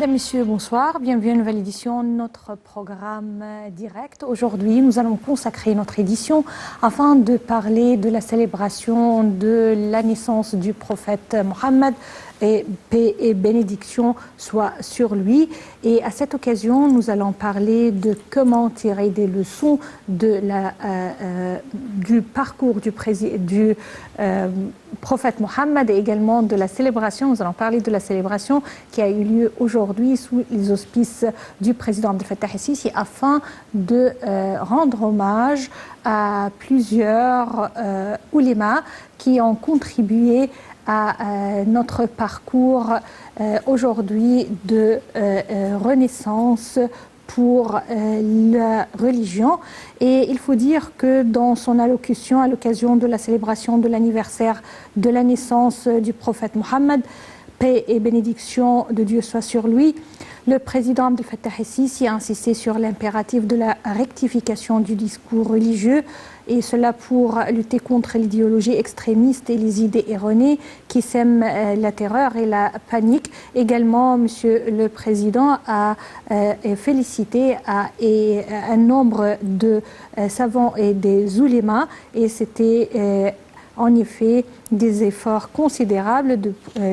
Mesdames, Messieurs, bonsoir. Bienvenue à une nouvelle édition de notre programme direct. Aujourd'hui, nous allons consacrer notre édition afin de parler de la célébration de la naissance du prophète Mohammed, et paix et bénédiction soient sur lui. Et à cette occasion, nous allons parler de comment tirer des leçons de du parcours du prophète Mohammed et également de la célébration. Nous allons parler de la célébration qui a eu lieu aujourd'hui sous les auspices du président Abdel Fattah el-Sisi afin de rendre hommage à plusieurs oulémas qui ont contribué à notre parcours aujourd'hui de renaissance pour la religion. Et il faut dire que dans son allocution à l'occasion de la célébration de l'anniversaire de la naissance du prophète Mohammed, paix et bénédiction de Dieu soit sur lui, le président Abdel Fattah el-Sisi a insisté sur l'impératif de la rectification du discours religieux, et cela pour lutter contre l'idéologie extrémiste et les idées erronées qui sèment la terreur et la panique. Également, Monsieur le Président a félicité un nombre de savants et des oulémas, et c'était en effet des efforts considérables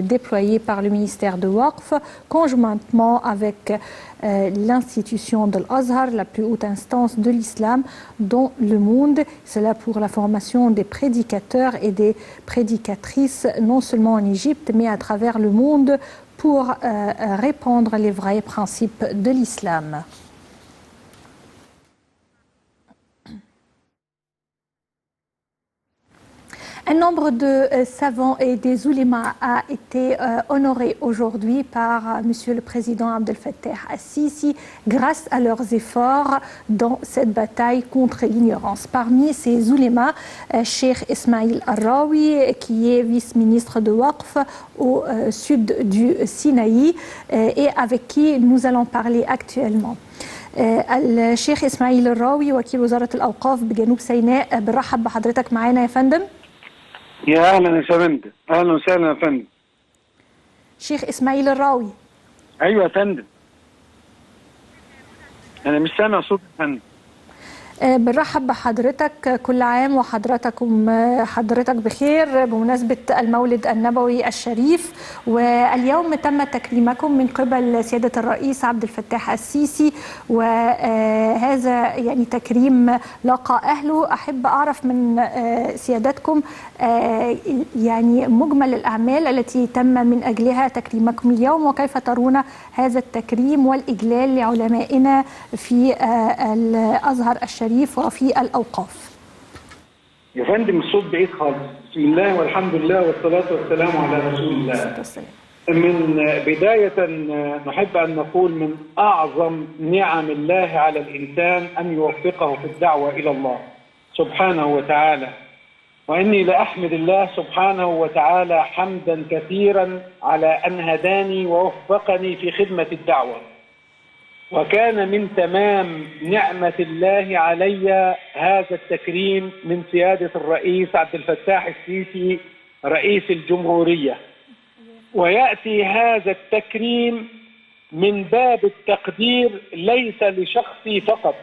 déployés par le ministère de Waqf conjointement avec l'institution de l'Azhar, la plus haute instance de l'islam dans le monde. Cela pour la formation des prédicateurs et des prédicatrices, non seulement en Égypte, mais à travers le monde, pour répandre les vrais principes de l'islam. Un nombre de savants et des oulémas a été honoré aujourd'hui par Monsieur le Président Abdel Fattah el-Sisi grâce à leurs efforts dans cette bataille contre l'ignorance. Parmi ces oulémas, Cheikh Ismail Al-Rawi, qui est vice-ministre de Waqf au sud du Sinaï et avec qui nous allons parler actuellement. الشيخ إسماعيل الراوي وكيل وزارة الأوقاف بجنوب سيناء، بنرحب بحضرتك معانا يا فندم. يا اهلا يا فندم، اهلا وسهلا يا فندم. شيخ اسماعيل الراوي. ايوه يا فندم. انا مش سامع صوت يا فندم. بنرحب بحضرتك، كل عام حضرتك بخير بمناسبة المولد النبوي الشريف، واليوم تم تكريمكم من قبل سيادة الرئيس عبد الفتاح السيسي، وهذا يعني تكريم لاقى أهله. أحب أعرف من سيادتكم يعني مجمل الأعمال التي تم من أجلها تكريمكم اليوم، وكيف ترون هذا التكريم والإجلال لعلمائنا في الأزهر الشريف وفي الأوقاف. يا فندم الصوت بعيد خالص. بسم الله والحمد لله والصلاة والسلام على رسول الله. من بداية نحب أن نقول من أعظم نعم الله على الإنسان أن يوفقه في الدعوة إلى الله سبحانه وتعالى، وإني لأحمد الله سبحانه وتعالى حمدا كثيرا على أن هداني ووفقني في خدمة الدعوة. وكان من تمام نعمة الله علي هذا التكريم من سيادة الرئيس عبد الفتاح السيسي رئيس الجمهورية. ويأتي هذا التكريم من باب التقدير ليس لشخصي فقط،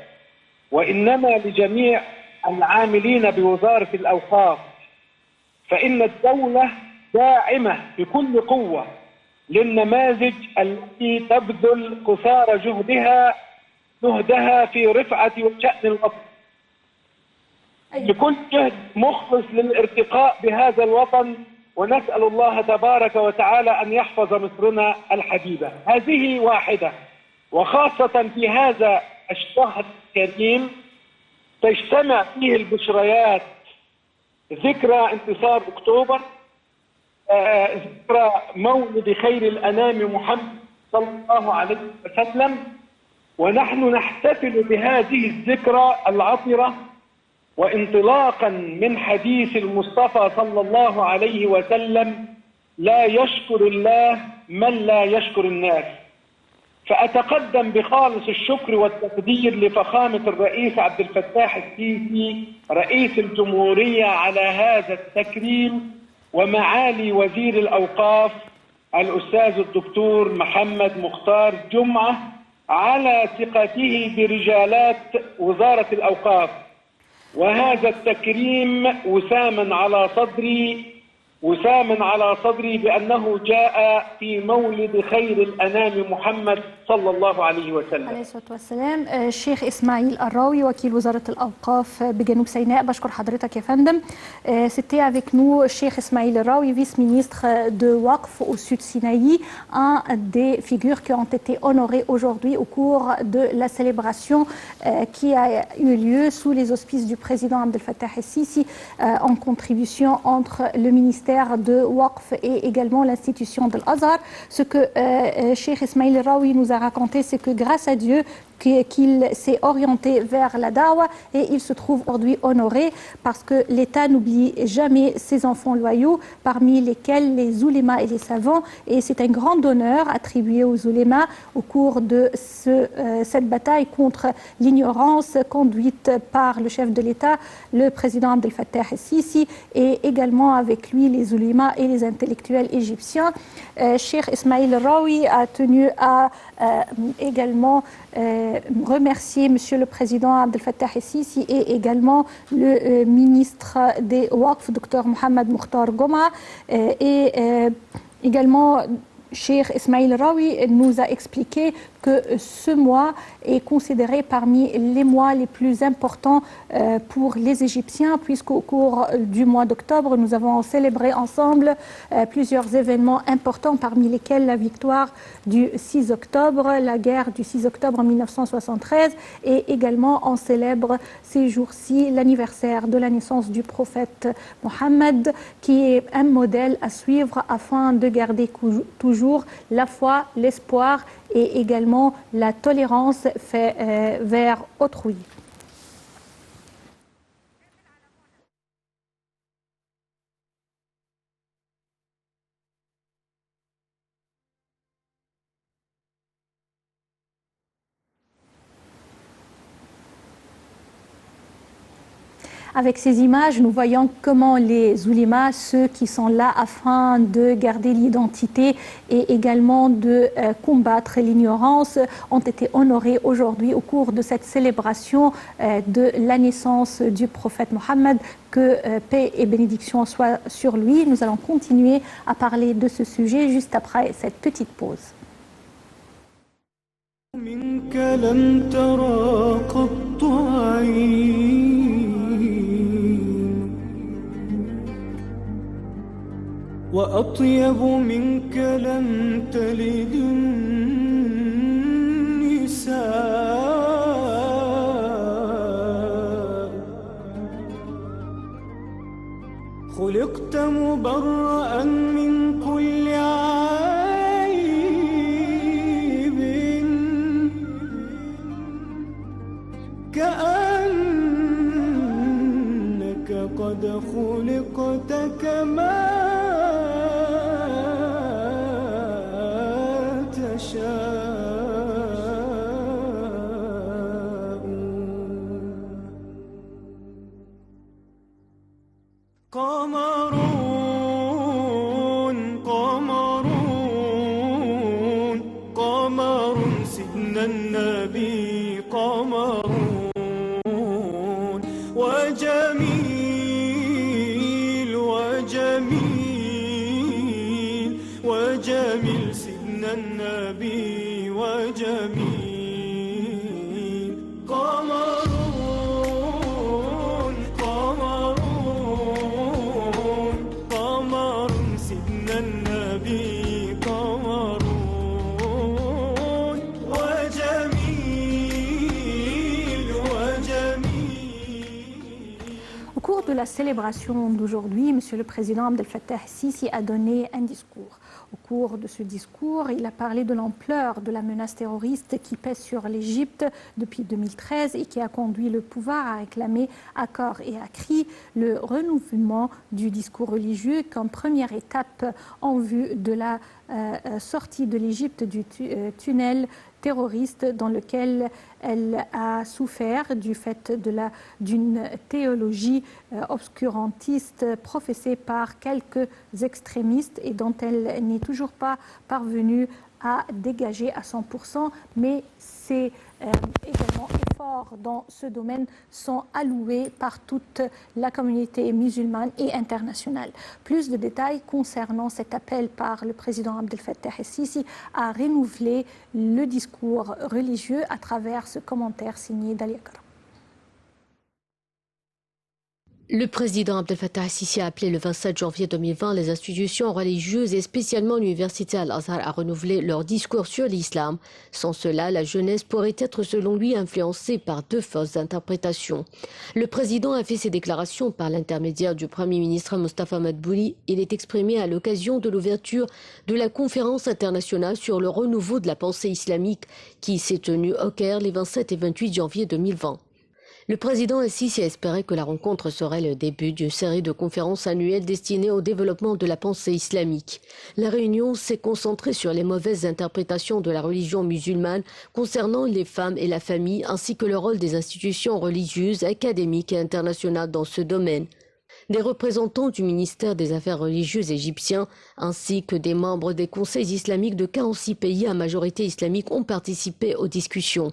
وإنما لجميع العاملين بوزارة الأوقاف، فإن الدولة داعمة بكل قوة للنماذج التي تبذل قصارى جهدها في رفعة وشأن الوطن، بكل جهد مخلص للارتقاء بهذا الوطن، ونسأل الله تبارك وتعالى أن يحفظ مصرنا الحبيبة. هذه واحدة، وخاصة في هذا الشهر الكريم تجتمع فيه البشريات، ذكرى انتصار أكتوبر، ذكرى مولد خير الأنام محمد صلى الله عليه وسلم، ونحن نحتفل بهذه الذكرى العطرة، وانطلاقا من حديث المصطفى صلى الله عليه وسلم: لا يشكر الله من لا يشكر الناس. فأتقدم بخالص الشكر والتقدير لفخامة الرئيس عبد الفتاح السيسي رئيس الجمهورية على هذا التكريم، ومعالي وزير الأوقاف الأستاذ الدكتور محمد مختار جمعة على ثقته برجالات وزارة الأوقاف، وهذا التكريم وسام على صدري بأنه جاء في مولد خير الأنام محمد صلى الله عليه وسلم. عليه الصلاة والسلام. الشيخ إسماعيل الراوي وكيل وزارة الأوقاف بجنوب سيناء، بشكر حضرتك يا فندم. C'était avec nous Cheikh Ismail Raoui, vice-ministre de Waqf au Sud Sinaï, un des figures qui ont été honorées aujourd'hui au cours de la célébration qui a eu lieu sous les auspices du président Abdel Fattah el-Sisi en contribution entre le ministère de Waqf et également l'institution de l'Azhar. Ce que Cheikh Ismail Raoui nous a raconté, c'est que grâce à Dieu, qu'il s'est orienté vers la dawa et il se trouve aujourd'hui honoré parce que l'État n'oublie jamais ses enfants loyaux, parmi lesquels les oulémas et les savants. Et c'est un grand honneur attribué aux oulémas au cours de cette bataille contre l'ignorance conduite par le chef de l'État, le président Abdel Fattah el-Sisi, et également avec lui les oulémas et les intellectuels égyptiens. Cheikh Ismail Raoui a tenu à également remercier Monsieur le Président Abdel Fattah el-Sisi et également le ministre des Waqf, Dr Mohamed Mokhtar Goma, et également Cheikh Ismail Raoui nous a expliqué que ce mois est considéré parmi les mois les plus importants pour les Égyptiens, puisqu'au cours du mois d'octobre, nous avons célébré ensemble plusieurs événements importants, parmi lesquels la victoire du 6 octobre, la guerre du 6 octobre en 1973, et également on célèbre ces jours-ci l'anniversaire de la naissance du prophète Mohammed, qui est un modèle à suivre afin de garder toujours la foi, l'espoir et également la tolérance vers autrui. Avec ces images, nous voyons comment les oulémas, ceux qui sont là afin de garder l'identité et également de combattre l'ignorance, ont été honorés aujourd'hui au cours de cette célébration de la naissance du prophète Mohammed. Que paix et bénédiction soient sur lui. Nous allons continuer à parler de ce sujet juste après cette petite pause. وأطيب منك لم تلد النساء خلقت مبرأ من كل عيب كأنك قد خلقت كما قمر سيدنا النبي قمرون وجميل سيدنا النبي وجميل قمر سيدنا النبي قمرون وجميل Au cours de la célébration d'aujourd'hui, Monsieur le Président Abdel Fattah el-Sisi a donné un discours. Au cours de ce discours, il a parlé de l'ampleur de la menace terroriste qui pèse sur l'Égypte depuis 2013 et qui a conduit le pouvoir à réclamer à corps et à cri le renouvellement du discours religieux comme première étape en vue de la sortie de l'Égypte du tunnel terroriste dans lequel elle a souffert du fait d'une théologie obscurantiste professée par quelques extrémistes et dont elle n'est toujours pas parvenue à dégager à 100%, mais ces également efforts dans ce domaine sont alloués par toute la communauté musulmane et internationale. Plus de détails concernant cet appel par le président Abdel Fattah el-Sisi à renouveler le discours religieux à travers ce commentaire signé Dalia Karam. Le président Abdel Fattah el-Sisi a appelé le 27 janvier 2020 les institutions religieuses et spécialement l'université Al-Azhar à renouveler leur discours sur l'islam. Sans cela, la jeunesse pourrait être selon lui influencée par de fausses interprétations. Le président a fait ses déclarations par l'intermédiaire du Premier ministre Mustafa Madbouli. Il est exprimé à l'occasion de l'ouverture de la conférence internationale sur le renouveau de la pensée islamique qui s'est tenue au Caire les 27 et 28 janvier 2020. Le président el-Sisi a espéré que la rencontre serait le début d'une série de conférences annuelles destinées au développement de la pensée islamique. La réunion s'est concentrée sur les mauvaises interprétations de la religion musulmane concernant les femmes et la famille, ainsi que le rôle des institutions religieuses, académiques et internationales dans ce domaine. Des représentants du ministère des Affaires religieuses égyptien, ainsi que des membres des conseils islamiques de 46 pays à majorité islamique ont participé aux discussions.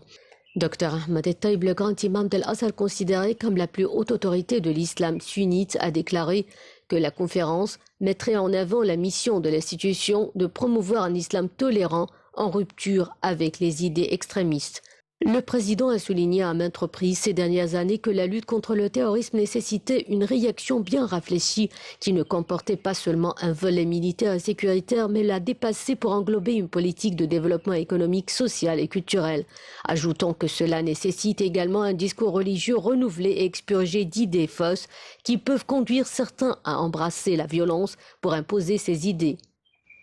Dr Ahmed El-Taïb, le grand imam d'Al-Azhar considéré comme la plus haute autorité de l'islam sunnite, a déclaré que la conférence mettrait en avant la mission de l'institution de promouvoir un islam tolérant en rupture avec les idées extrémistes. Le président a souligné à maintes reprises ces dernières années que la lutte contre le terrorisme nécessitait une réaction bien réfléchie qui ne comportait pas seulement un volet militaire et sécuritaire mais l'a dépassé pour englober une politique de développement économique, social et culturel. Ajoutant que cela nécessite également un discours religieux renouvelé et expurgé d'idées fausses qui peuvent conduire certains à embrasser la violence pour imposer ses idées.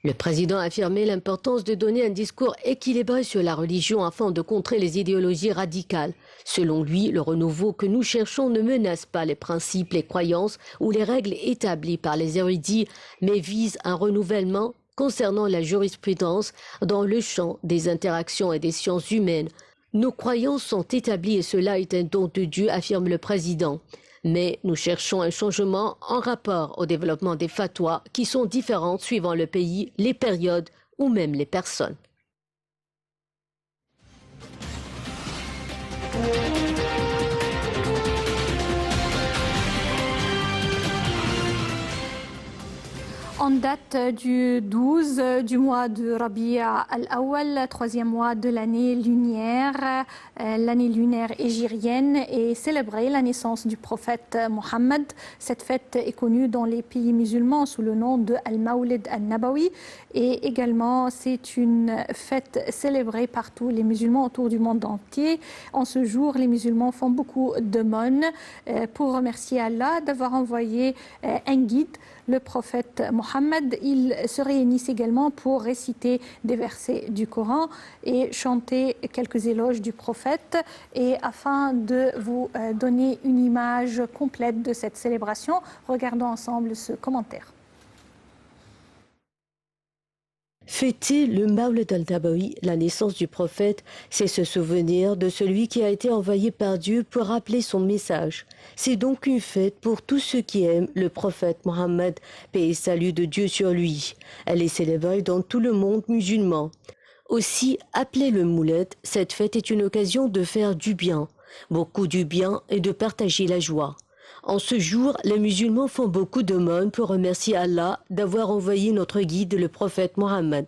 Le président a affirmé l'importance de donner un discours équilibré sur la religion afin de contrer les idéologies radicales. Selon lui, le renouveau que nous cherchons ne menace pas les principes, les croyances ou les règles établies par les érudits, mais vise un renouvellement concernant la jurisprudence dans le champ des interactions et des sciences humaines. Nos croyances sont établies et cela est un don de Dieu, affirme le président. Mais nous cherchons un changement en rapport au développement des fatwas qui sont différentes suivant le pays, les périodes ou même les personnes. En date du 12 du mois de Rabi'a al-Awwal, troisième mois de l'année lunaire égérienne, est célébrée la naissance du prophète Mohammed. Cette fête est connue dans les pays musulmans sous le nom de Al-Mawlid al-Nabawi et également c'est une fête célébrée par tous les musulmans autour du monde entier. En ce jour, les musulmans font beaucoup d'aumônes pour remercier Allah d'avoir envoyé un guide, le prophète Mohammed. Ils se réunissent également pour réciter des versets du Coran et chanter quelques éloges du prophète. Et afin de vous donner une image complète de cette célébration, regardons ensemble ce commentaire. Fêter le Mawlid al-Nabawi, la naissance du prophète, c'est se souvenir de celui qui a été envoyé par Dieu pour rappeler son message. C'est donc une fête pour tous ceux qui aiment le prophète Mohammed, paix et salut de Dieu sur lui. Elle est célébrée dans tout le monde musulman. Aussi, appelée le Mouled, cette fête est une occasion de faire du bien, beaucoup du bien et de partager la joie. En ce jour, les musulmans font beaucoup d'aumônes pour remercier Allah d'avoir envoyé notre guide, le prophète Mohammed.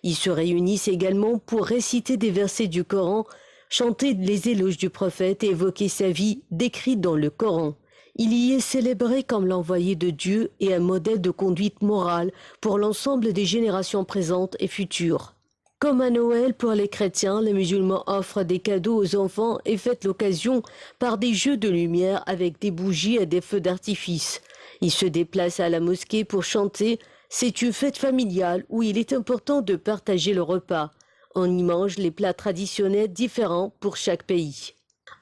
Ils se réunissent également pour réciter des versets du Coran, chanter les éloges du prophète et évoquer sa vie décrite dans le Coran. Il y est célébré comme l'envoyé de Dieu et un modèle de conduite morale pour l'ensemble des générations présentes et futures. Comme à Noël pour les chrétiens, les musulmans offrent des cadeaux aux enfants et fêtent l'occasion par des jeux de lumière avec des bougies et des feux d'artifice. Ils se déplacent à la mosquée pour chanter. C'est une fête familiale où il est important de partager le repas. On y mange les plats traditionnels différents pour chaque pays.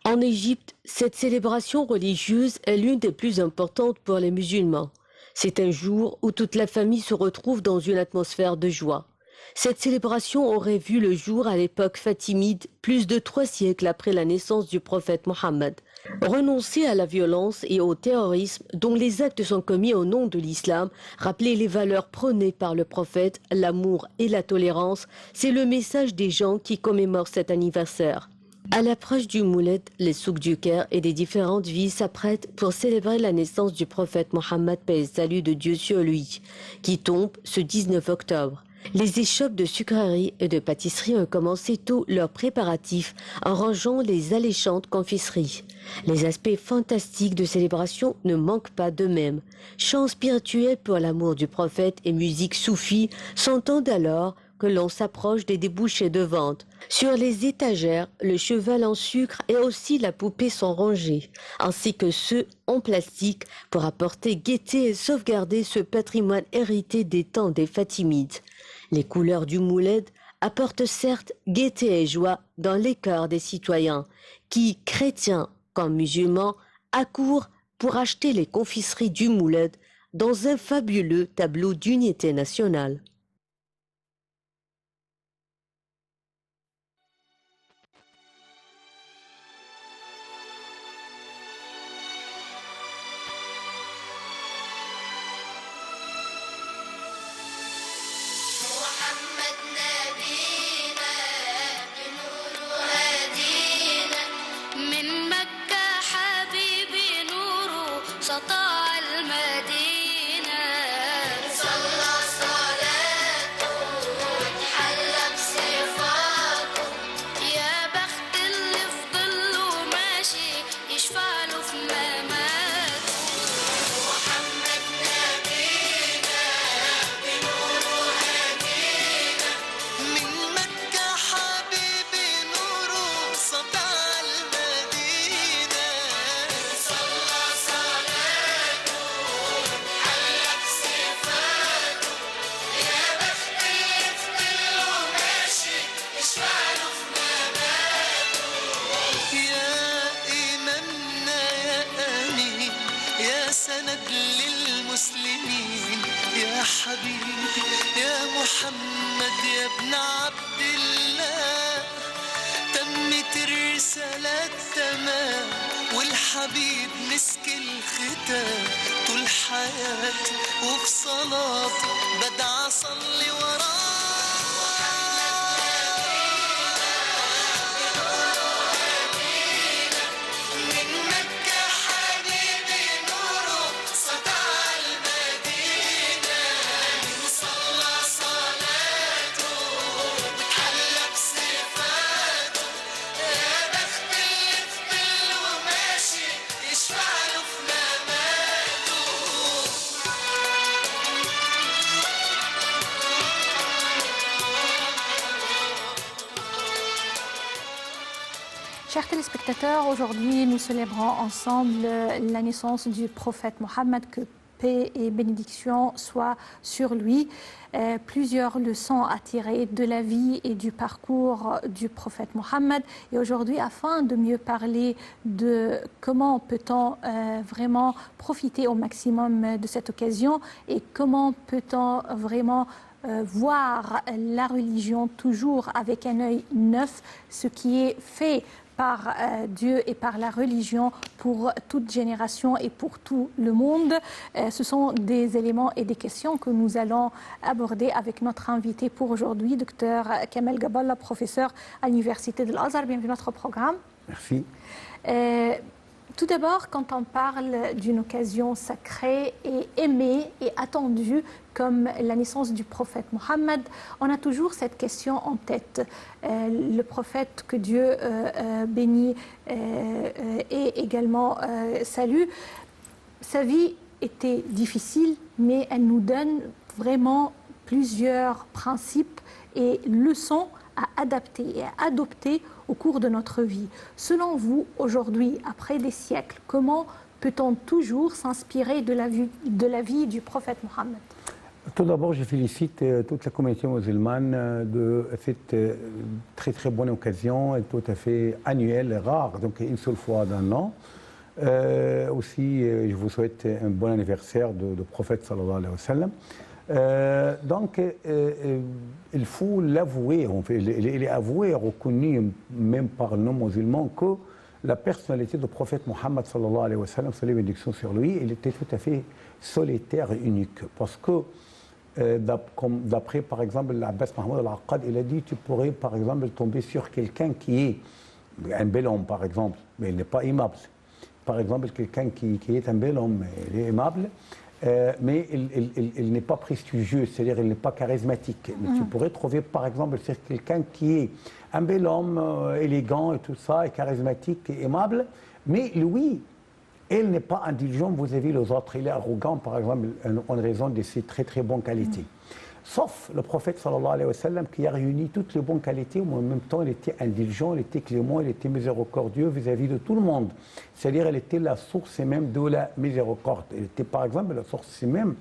En Égypte, cette célébration religieuse est l'une des plus importantes pour les musulmans. C'est un jour où toute la famille se retrouve dans une atmosphère de joie. Cette célébration aurait vu le jour à l'époque fatimide, plus de 3 siècles après la naissance du prophète Mohammed. Renoncer à la violence et au terrorisme dont les actes sont commis au nom de l'islam, rappeler les valeurs prônées par le prophète, l'amour et la tolérance, c'est le message des gens qui commémorent cet anniversaire. À l'approche du Mouled, les souks du Caire et des différentes villes s'apprêtent pour célébrer la naissance du prophète Mohammed, paix et salut de Dieu sur lui, qui tombe ce 19 octobre. Les échoppes de sucreries et de pâtisseries ont commencé tôt leurs préparatifs en rangeant les alléchantes confiseries. Les aspects fantastiques de célébration ne manquent pas d'eux-mêmes. Chants spirituels pour l'amour du prophète et musique soufie s'entendent alors que l'on s'approche des débouchés de vente. Sur les étagères, le cheval en sucre et aussi la poupée sont rangés, ainsi que ceux en plastique pour apporter gaieté et sauvegarder ce patrimoine hérité des temps des Fatimides. Les couleurs du Mouled apportent certes gaieté et joie dans les cœurs des citoyens qui, chrétiens comme musulmans, accourent pour acheter les confiseries du Mouled dans un fabuleux tableau d'unité nationale. Chers téléspectateurs, aujourd'hui nous célébrons ensemble la naissance du prophète Mohammed, que paix et bénédiction soient sur lui. Plusieurs leçons à tirer de la vie et du parcours du prophète Mohammed. Et aujourd'hui, afin de mieux parler de comment peut-on vraiment profiter au maximum de cette occasion et comment peut-on vraiment voir la religion toujours avec un œil neuf, ce qui est fait par Dieu et par la religion pour toute génération et pour tout le monde. Ce sont des éléments et des questions que nous allons aborder avec notre invité pour aujourd'hui, Dr Kamel Gaballa, professeur à l'Université de l'Azhar. Bienvenue à notre programme. Merci. Tout d'abord, quand on parle d'une occasion sacrée et aimée et attendue comme la naissance du prophète Mohammed, on a toujours cette question en tête. Le prophète que Dieu bénit et également salue, sa vie était difficile, mais elle nous donne vraiment plusieurs principes et leçons à adapter et à adopter au cours de notre vie. Selon vous, aujourd'hui, après des siècles, comment peut-on toujours s'inspirer de la vie du prophète Mohammed? Tout d'abord, je félicite toute la communauté musulmane de cette très bonne occasion, et tout à fait annuelle, rare, donc une seule fois dans l'an. Aussi, je vous souhaite un bon anniversaire de prophète sallallahu alayhi wa sallam. Donc, il faut l'avouer, il est avoué et reconnu même par nos musulmans que la personnalité du prophète Mohammed sallallahu alayhi wa sallam, sa bénédiction sur lui, il était tout à fait solitaire et unique. Parce que, d'après par exemple l'Abbas Mahmoud al-Aqad, il a dit tu pourrais par exemple tomber sur quelqu'un qui est un bel homme par exemple, mais il n'est pas aimable. Par exemple, quelqu'un qui est un bel homme, il est aimable, mais il n'est pas prestigieux, c'est-à-dire il n'est pas charismatique. Mais tu pourrais trouver par exemple sur quelqu'un qui est un bel homme, élégant et tout ça, et charismatique et aimable, mais lui, il n'est pas indulgent vis-à-vis des autres. Il est arrogant, par exemple, en raison de ses très très bonnes qualités. Sauf le prophète sallallahu alayhi wa sallam qui a réuni toutes les bonnes qualités, mais en même temps il était indulgent, il était clément, il était miséricordieux vis-à-vis de tout le monde. C'est-à-dire il était la source même de la miséricorde. Il était par exemple la source même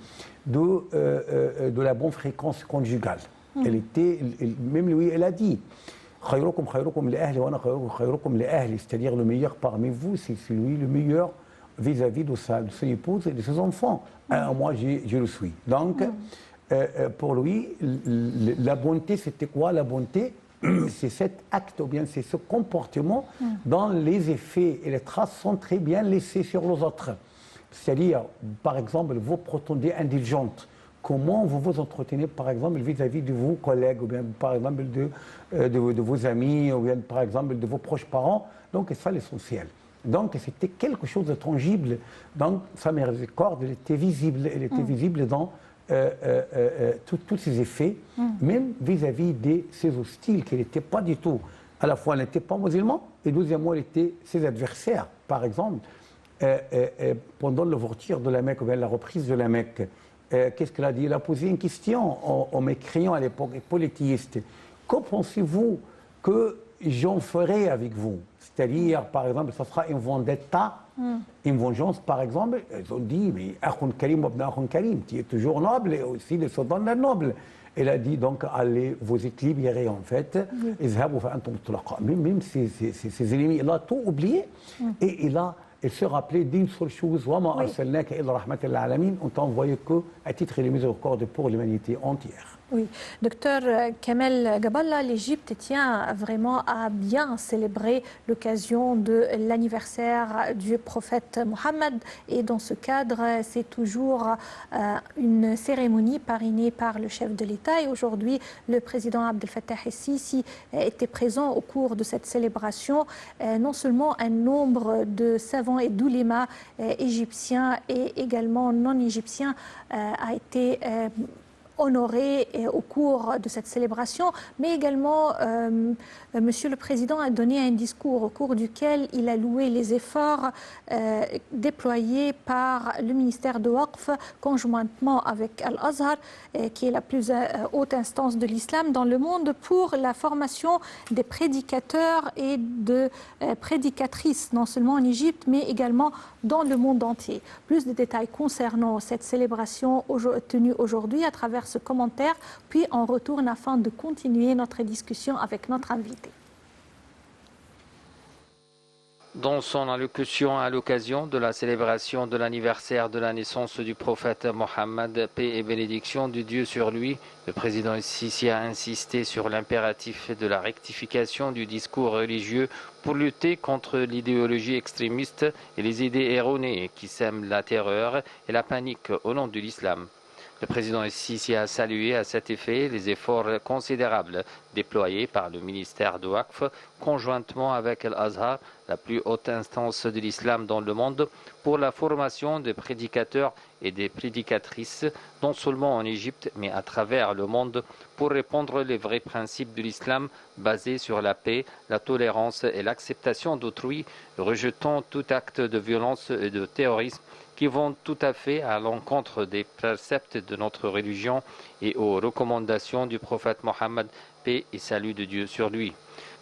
de la bonne fréquence conjugale. Elle était, même lui, elle a dit khayrukum khayrukum li ahli wa ana khayrukum li ahli, c'est-à-dire le meilleur parmi vous, c'est lui le meilleur vis-à-vis de son épouse et de ses enfants. Moi, je le suis. Donc, pour lui, la bonté, c'était quoi la bonté? C'est cet acte, ou bien c'est ce comportement dont les effets et les traces sont très bien laissés sur les autres. C'est-à-dire, par exemple, vous prétendez indulgente. Comment vous vous entretenez, par exemple, vis-à-vis de vos collègues, ou bien par exemple de vos amis, ou bien par exemple de vos proches parents. Donc, c'est ça l'essentiel. Donc, c'était quelque chose de tangible. Donc, sa miséricorde, elle était visible dans tous ces effets, même vis-à-vis de ses hostiles, qu'elle n'était pas du tout. À la fois, elle n'était pas musulman, et deuxièmement, elle était ses adversaires. Par exemple, pendant l'ouverture de la Mecque, ou bien la reprise de la Mecque, qu'est-ce qu'elle a dit? Elle a posé une question aux mécréants à l'époque, et polythéistes. Que pensez-vous que j'en ferai avec vous? C'est-à-dire, par exemple, ce sera une vendetta, une vengeance, par exemple. Ils ont dit, mais Akhun Karim, Akhun Karim, tu es toujours noble et aussi le soldat noble. Elle a dit, donc, allez, vous êtes libérés, en fait. Même ses ennemis, il a tout oublié et il se rappelait d'une seule chose, on t'a envoyé qu'à titre de miséricorde pour l'humanité entière. Oui, docteur Kamel Gaballa, l'Égypte tient vraiment à bien célébrer l'occasion de l'anniversaire du prophète Mohammed, et dans ce cadre, c'est toujours une cérémonie parrainée par le chef de l'État, et aujourd'hui, le président Abdel Fattah el-Sisi était présent au cours de cette célébration. Non seulement un nombre de savants et d'oulémas égyptiens et également non égyptiens a été honoré au cours de cette célébration, mais également Monsieur le Président a donné un discours au cours duquel il a loué les efforts déployés par le ministère de Waqf conjointement avec Al-Azhar, qui est la plus haute instance de l'islam dans le monde, pour la formation des prédicateurs et de prédicatrices, non seulement en Égypte, mais également dans le monde entier. Plus de détails concernant cette célébration tenue aujourd'hui à travers ce commentaire, puis on retourne afin de continuer notre discussion avec notre invité. Dans son allocution à l'occasion de la célébration de l'anniversaire de la naissance du prophète Mohammed, paix et bénédiction de Dieu sur lui, le président el-Sisi a insisté sur l'impératif de la rectification du discours religieux pour lutter contre l'idéologie extrémiste et les idées erronées qui sèment la terreur et la panique au nom de l'islam. Le président el-Sisi a salué à cet effet les efforts considérables déployés par le ministère de Waqf conjointement avec Al-Azhar, la plus haute instance de l'islam dans le monde, pour la formation des prédicateurs et des prédicatrices, non seulement en Égypte, mais à travers le monde, pour répandre les vrais principes de l'islam basés sur la paix, la tolérance et l'acceptation d'autrui, rejetant tout acte de violence et de terrorisme qui vont tout à fait à l'encontre des préceptes de notre religion et aux recommandations du prophète Mohammed, paix et salut de Dieu sur lui.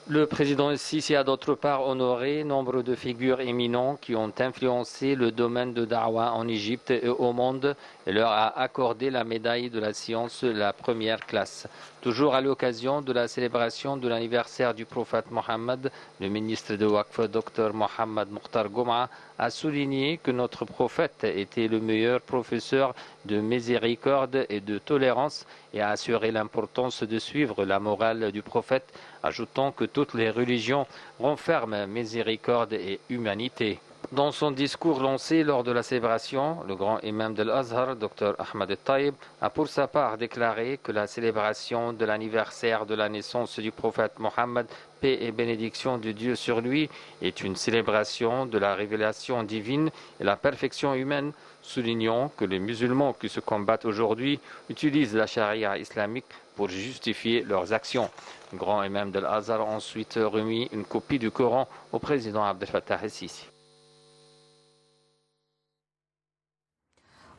Le président el-Sisi a d'autre part honoré nombre de figures éminentes qui ont influencé le domaine de Da'wa en Égypte et au monde et leur a accordé la médaille de la science de la première classe. Toujours à l'occasion de la célébration de l'anniversaire du prophète Mohammed, le ministre de Waqf, Dr Mohammed Mukhtar Gouma, a souligné que notre prophète était le meilleur professeur de miséricorde et de tolérance et a assuré l'importance de suivre la morale du prophète, ajoutant que toutes les religions renferment miséricorde et humanité. Dans son discours lancé lors de la célébration, le grand imam de l'Azhar, Dr Ahmed El-Taïb, a pour sa part déclaré que la célébration de l'anniversaire de la naissance du prophète Mohammed, paix et bénédiction de Dieu sur lui, est une célébration de la révélation divine et la perfection humaine, soulignant que les musulmans qui se combattent aujourd'hui utilisent la charia islamique pour justifier leurs actions. Le grand imam de l'Azhar a ensuite remis une copie du Coran au président Abdel Fattah el-Sisi.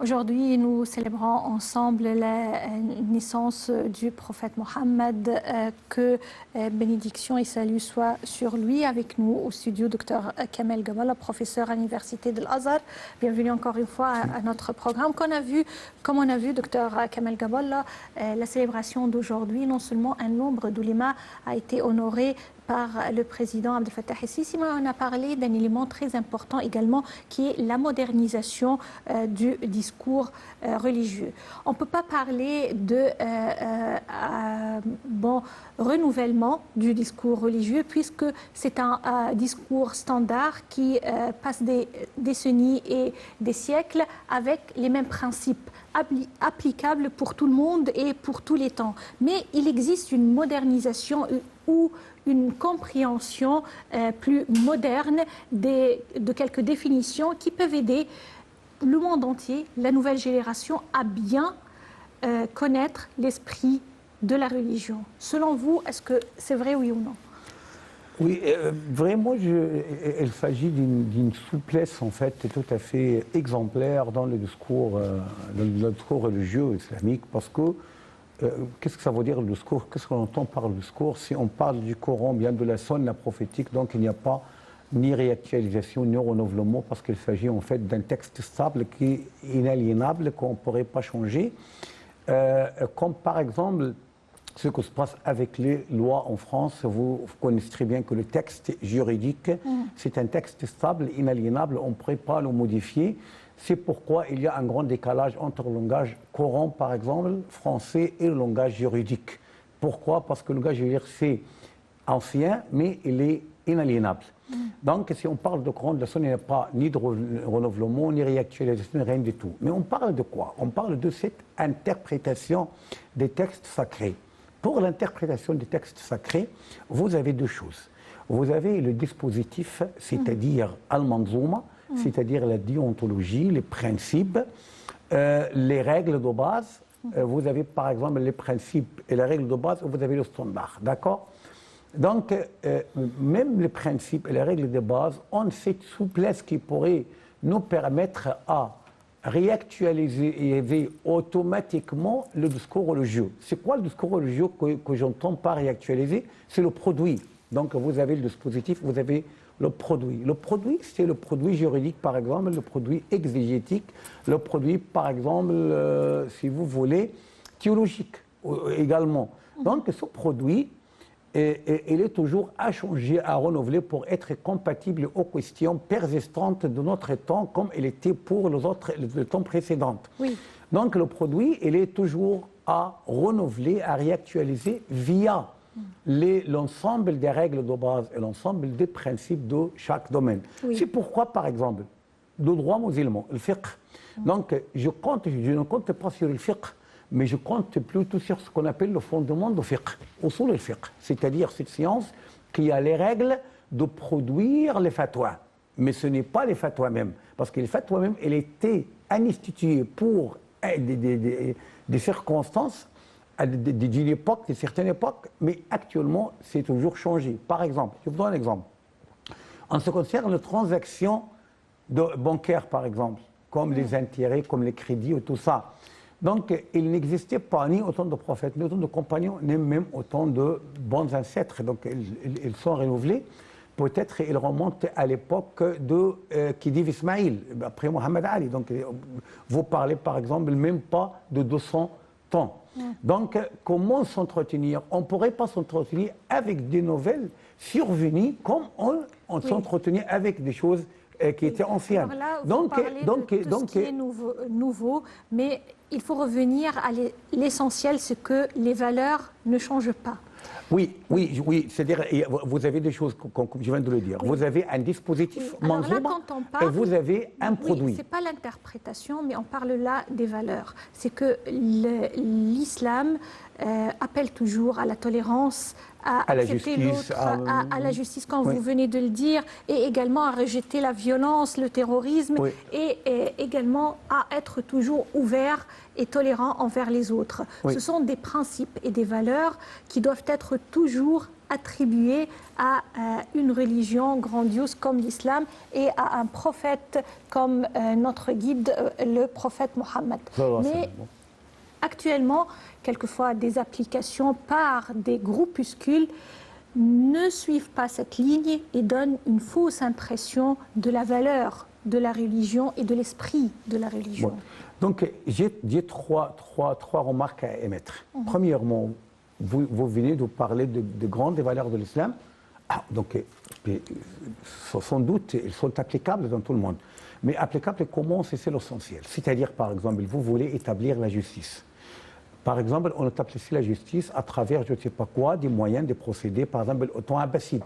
Aujourd'hui, nous célébrons ensemble la naissance du prophète Mohammed. Que bénédiction et salut soient sur lui. Avec nous au studio, Dr Kamel Gaballa, professeur à l'université de l'Azhar. Bienvenue encore une fois à notre programme. Comme on a vu, Dr Kamel Gaballa, la célébration d'aujourd'hui, non seulement un nombre d'oulémas a été honoré par le président Abdel Fattah el-Sisi, mais on a parlé d'un élément très important également qui est la modernisation du discours religieux. On ne peut pas parler de renouvellement du discours religieux puisque c'est un discours standard qui passe des décennies et des siècles avec les mêmes principes applicables pour tout le monde et pour tous les temps. Mais il existe une modernisation ou une compréhension plus moderne de quelques définitions qui peuvent aider le monde entier, la nouvelle génération, à bien connaître l'esprit de la religion. Selon vous, est-ce que c'est vrai, oui ou non? Oui, vraiment, il s'agit d'une souplesse en fait tout à fait exemplaire dans le discours religieux islamique, parce que qu'est-ce que ça veut dire le discours? Qu'est-ce qu'on entend par le discours? Si on parle du Coran, bien de la sunna prophétique, donc il n'y a pas ni réactualisation ni renouvellement, parce qu'il s'agit en fait d'un texte stable qui est inaliénable, qu'on ne pourrait pas changer. Comme par exemple ce qui se passe avec les lois en France. Vous connaissez très bien que le texte juridique, c'est un texte stable, inaliénable, on ne pourrait pas le modifier. C'est pourquoi il y a un grand décalage entre le langage courant, par exemple, français, et le langage juridique. Pourquoi? Parce que le langage juridique, c'est ancien, mais il est inaliénable. Donc, si on parle de Coran, de la Sunna, il n'y a pas ni de renouvellement, ni réactualisation, rien du tout. Mais on parle de quoi? On parle de cette interprétation des textes sacrés. Pour l'interprétation des textes sacrés, vous avez deux choses. Vous avez le dispositif, c'est-à-dire al-manzouma, c'est-à-dire la déontologie, les principes, les règles de base. Vous avez par exemple les principes et les règles de base, vous avez le standard, d'accord? Donc, même les principes et les règles de base ont cette souplesse qui pourrait nous permettre à réactualiser automatiquement le discours religieux. C'est quoi le discours religieux que j'entends par réactualiser? C'est le produit. Donc, vous avez le dispositif, vous avez le produit. Le produit, c'est le produit juridique, par exemple, le produit exégétique, le produit, par exemple, si vous voulez, théologique également. Donc, ce produit, il est toujours à changer, à renouveler pour être compatible aux questions persistantes de notre temps, comme il était pour le temps précédent. Oui. Donc, le produit, il est toujours à renouveler, à réactualiser via l'ensemble des règles de base et l'ensemble des principes de chaque domaine. Oui. C'est pourquoi, par exemple, le droit musulman, le fiqh. Donc, je ne compte pas sur le fiqh, mais je compte plutôt sur ce qu'on appelle le fondement du fiqh, usul al-fiqh, c'est-à-dire cette science qui a les règles de produire les fatwas. Mais ce n'est pas les fatwas même, parce que les fatwas même, elles étaient instituées pour des circonstances d'une époque, d'une certaine époque, mais actuellement, c'est toujours changé. Par exemple, je vous donne un exemple. En ce qui concerne les transactions bancaires, par exemple, comme les intérêts, comme les crédits et tout ça. Donc, il n'existait pas ni autant de prophètes, ni autant de compagnons, ni même autant de bons ancêtres. Donc, ils sont renouvelés. Peut-être ils remontent à l'époque de Khedive Ismaïl, après Mohammed Ali. Donc, vous parlez par exemple même pas de 200 temps. Donc, comment s'entretenir? On ne pourrait pas s'entretenir avec des nouvelles survenues comme on s'entretenait avec des choses qui étaient anciennes. Alors là, vous parlez de tout ce qui est nouveau, mais il faut revenir à l'essentiel, c'est que les valeurs ne changent pas. Oui, c'est-à-dire, vous avez des choses, comme je viens de le dire. Oui. Vous avez un dispositif, alors là, quand on parle, et vous avez un produit. Ce n'est pas l'interprétation, mais on parle là des valeurs. C'est que l'islam appelle toujours à la tolérance, à accepter l'autre, à la justice, comme vous venez de le dire, et également à rejeter la violence, le terrorisme, et également à être toujours ouvert et tolérant envers les autres. Ce sont des principes et des valeurs qui doivent être toujours attribués à une religion grandiose comme l'islam et à un prophète comme notre guide, le prophète Mohammed. Mais actuellement, quelquefois, des applications par des groupuscules ne suivent pas cette ligne et donnent une fausse impression de la valeur de la religion et de l'esprit de la religion. Donc, j'ai trois remarques à émettre. Premièrement, vous venez de parler de grandes valeurs de l'islam. Donc, sans doute, elles sont applicables dans tout le monde. Mais applicables comment, c'est l'essentiel. C'est-à-dire, par exemple, vous voulez établir la justice. Par exemple, on établit la justice à travers, je ne sais pas quoi, des moyens, des procédés, par exemple, au temps abbasside.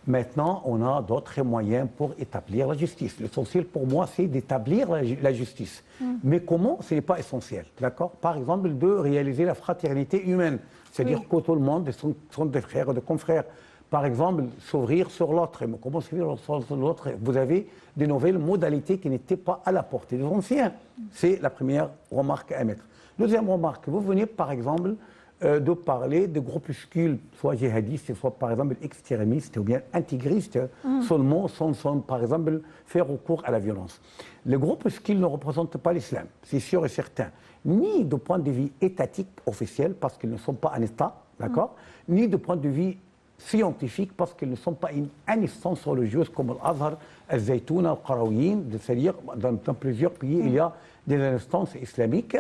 Maintenant, on a d'autres moyens pour établir la justice. L'essentiel pour moi, c'est d'établir la justice. Mais comment, ce n'est pas essentiel. D'accord? Par exemple, de réaliser la fraternité humaine. C'est-à-dire que tout le monde sont des frères et des confrères. Par exemple, s'ouvrir sur l'autre. Mais comment s'ouvrir sur l'autre? Vous avez des nouvelles modalités qui n'étaient pas à la portée des anciens. C'est la première remarque à émettre. Deuxième remarque, vous venez par exemple de parler de groupuscules, soit djihadistes, soit par exemple extrémistes ou bien intégristes, seulement sans par exemple faire recours à la violence. Les groupuscules ne représentent pas l'islam, c'est sûr et certain, ni de point de vue étatique officiel, parce qu'ils ne sont pas un État, d'accord, ni de point de vue scientifique, parce qu'ils ne sont pas une instance religieuse comme l'Azhar, al-Zaytouna, al-Qarawiyyin, c'est-à-dire dans plusieurs pays, il y a des instances islamiques.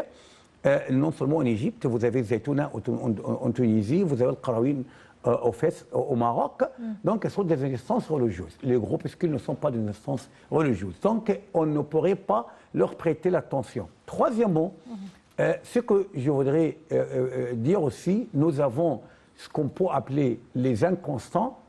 Non seulement en Égypte, vous avez Zaytouna en Tunisie, vous avez le Qarawiyyin au Maroc, donc elles sont des instances religieuses. Les groupuscules ne sont pas des instances religieuses, donc on ne pourrait pas leur prêter l'attention. Troisièmement, ce que je voudrais dire aussi, nous avons ce qu'on peut appeler les inconstants,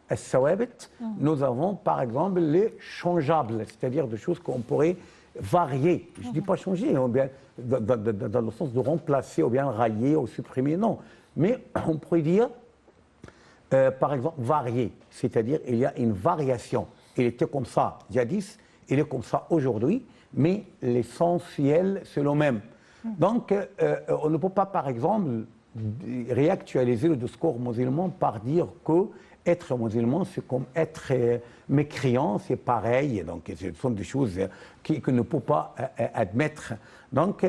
nous avons par exemple les changeables, c'est-à-dire des choses qu'on pourrait varier. Je ne dis pas changer, ou bien, dans le sens de remplacer, ou bien railler, ou supprimer, non. Mais on pourrait dire, par exemple, varier, c'est-à-dire il y a une variation. Il était comme ça jadis, il est comme ça aujourd'hui, mais l'essentiel, c'est le même. Donc, on ne peut pas, par exemple, réactualiser le discours musulman par dire que être musulman, c'est comme être mécréant, c'est pareil. Donc, ce sont des choses qu'on ne peut pas admettre. Donc,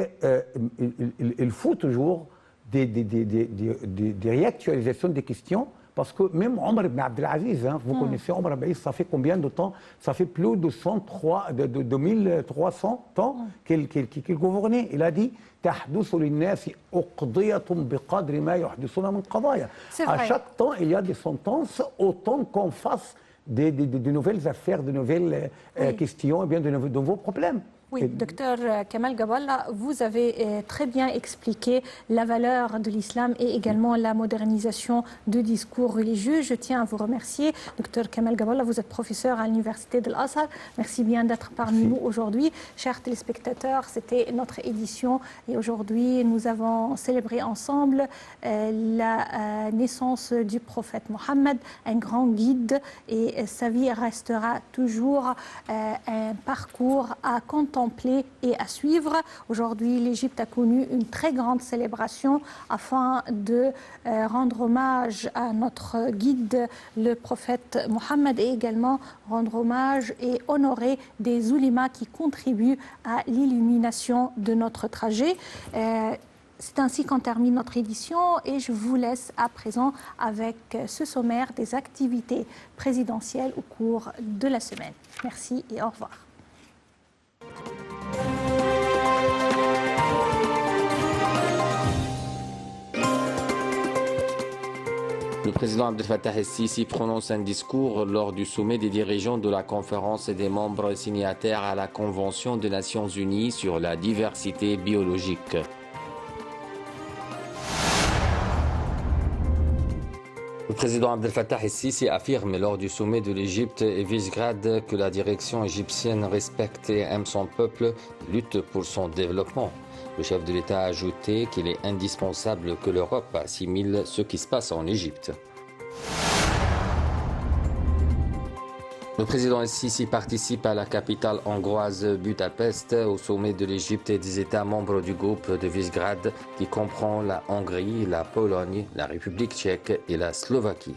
il faut toujours des réactualisations des questions, parce que même Omar ibn Abdelaziz, vous connaissez Omar ibn Abdelaziz, ça fait combien de temps? Ça fait plus de 2300 ans qu'il gouvernait. Il a dit à chaque temps, il y a des sentences, autant qu'on fasse de nouvelles affaires, de nouvelles questions, et bien de nouveaux problèmes. Oui, docteur Kamal Gaballa, vous avez très bien expliqué la valeur de l'islam et également la modernisation de discours religieux. Je tiens à vous remercier. Docteur Kamal Gaballa, vous êtes professeur à l'université de l'Azhar. Merci bien d'être parmi nous aujourd'hui. Chers téléspectateurs, c'était notre édition et aujourd'hui nous avons célébré ensemble la naissance du prophète Mohammed, un grand guide, et sa vie restera toujours un parcours à contempler et à suivre. Aujourd'hui, l'Égypte a connu une très grande célébration afin de rendre hommage à notre guide, le prophète Mohammed, et également rendre hommage et honorer des oulémas qui contribuent à l'illumination de notre trajet. C'est ainsi qu'on termine notre édition et je vous laisse à présent avec ce sommaire des activités présidentielles au cours de la semaine. Merci et au revoir. président Abdel Fattah el-Sisi prononce un discours lors du sommet des dirigeants de la conférence des membres signataires à la Convention des Nations Unies sur la diversité biologique. Le président Abdel Fattah el-Sisi affirme lors du sommet de l'Égypte et Visegrad que la direction égyptienne respecte et aime son peuple et lutte pour son développement. Le chef de l'État a ajouté qu'il est indispensable que l'Europe assimile ce qui se passe en Égypte. Le président el-Sisi participe à la capitale hongroise Budapest au sommet de l'Égypte et des États membres du groupe de Visegrad qui comprend la Hongrie, la Pologne, la République tchèque et la Slovaquie.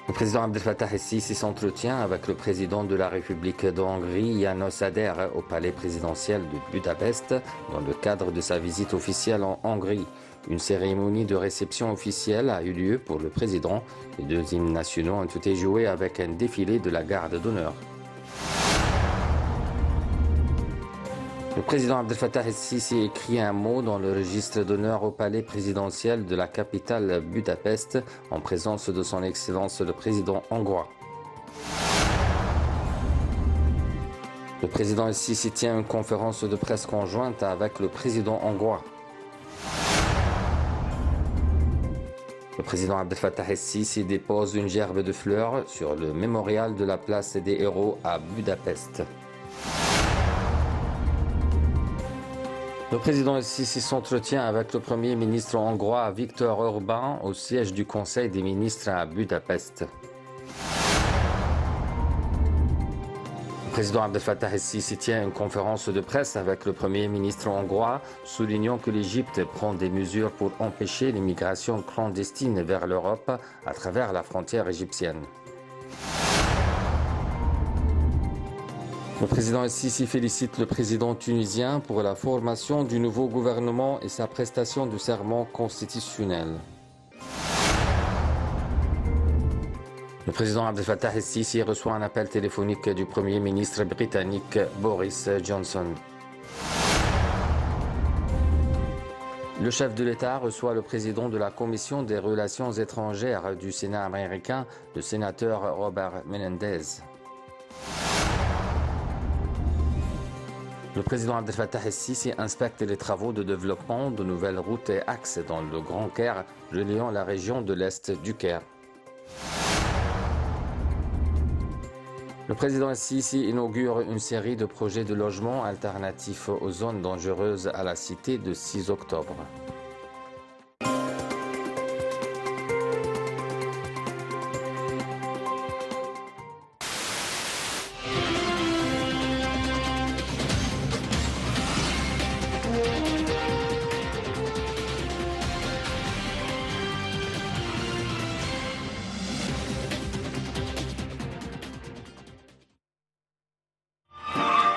Le président Abdel Fattah el-Sisi s'entretient avec le président de la République de Hongrie, János Áder, au palais présidentiel de Budapest dans le cadre de sa visite officielle en Hongrie. Une cérémonie de réception officielle a eu lieu pour le président. Les deux hymnes nationaux ont été joués avec un défilé de la garde d'honneur. Le président Abdel Fattah el-Sisi écrit un mot dans le registre d'honneur au palais présidentiel de la capitale Budapest en présence de son Excellence le président hongrois. Le président el-Sisi tient une conférence de presse conjointe avec le président hongrois. Le président Abdel Fattah el-Sisi dépose une gerbe de fleurs sur le mémorial de la place des héros à Budapest. Le président el-Sisi s'entretient avec le premier ministre hongrois Viktor Orbán au siège du Conseil des ministres à Budapest. Le président Abdel Fattah el-Sisi tient une conférence de presse avec le premier ministre hongrois, soulignant que l'Égypte prend des mesures pour empêcher l'immigration clandestine vers l'Europe à travers la frontière égyptienne. Le président el-Sisi félicite le président tunisien pour la formation du nouveau gouvernement et sa prestation de serment constitutionnel. Le président Abdel Fattah el-Sisi reçoit un appel téléphonique du Premier ministre britannique Boris Johnson. Le chef de l'État reçoit le président de la Commission des relations étrangères du Sénat américain, le sénateur Robert Menendez. Le président Abdel Fattah el-Sisi inspecte les travaux de développement de nouvelles routes et axes dans le Grand Caire, reliant la région de l'Est du Caire. Le président el-Sisi inaugure une série de projets de logements alternatifs aux zones dangereuses à la cité de 6 octobre.